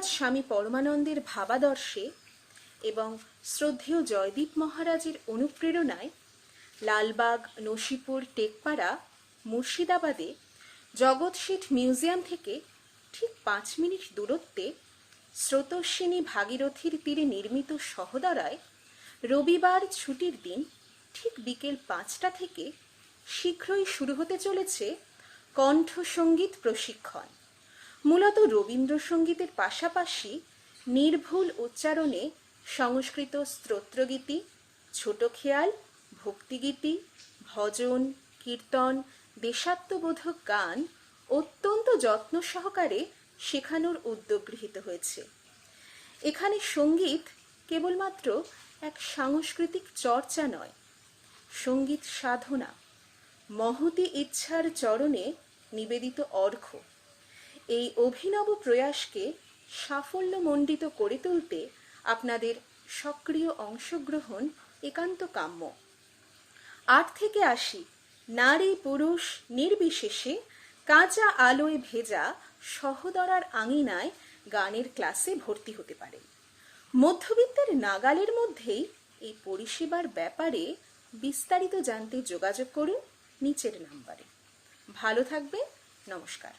মহারাজ স্বামী পরমানন্দের ভাবাদর্শে এবং শ্রদ্ধেয় জয়দীপ মহারাজের অনুপ্রেরণায় লালবাগ, নসিপুর, টেকপাড়া, মুর্শিদাবাদে জগৎ শেঠ মিউজিয়াম থেকে ঠিক 5 মিনিট দূরত্বে স্রোতস্বিনী ভাগীরথীর তীরে নির্মিত সহদরায় রবিবার ছুটির দিন ঠিক বিকেল 5টা থেকে শীঘ্রই শুরু হতে চলেছে কণ্ঠসঙ্গীত প্রশিক্ষণ। মূলত রবীন্দ্রসঙ্গীতের পাশাপাশি নির্ভুল উচ্চারণে সংস্কৃত স্তোত্রগীতি, ছোট খেয়াল, ভক্তিগীতি, ভজন, কীর্তন, দেশাত্মবোধক গান অত্যন্ত যত্ন সহকারে শেখানোর উদ্যোগ গৃহীত হয়েছে। এখানে সঙ্গীত কেবলমাত্র এক সাংস্কৃতিক চর্চা নয়, সঙ্গীত সাধনা, মহতী ইচ্ছার চরণে নিবেদিত অর্ঘ্য। এই অভিনব প্রয়াসকে সাফল্যমণ্ডিত করে তুলতে আপনাদের সক্রিয় অংশগ্রহণ একান্ত কাম্য। 8 থেকে 80 নারী পুরুষ নির্বিশেষে কাঁচা আলোয় ভেজা সহদরার আঙিনায় গানের ক্লাসে ভর্তি হতে পারেন। মধ্যবিত্তের নাগালের মধ্যেই এই পরিষেবার ব্যাপারে বিস্তারিত জানতে যোগাযোগ করুন নিচের নাম্বারে। ভালো থাকবেন, নমস্কার।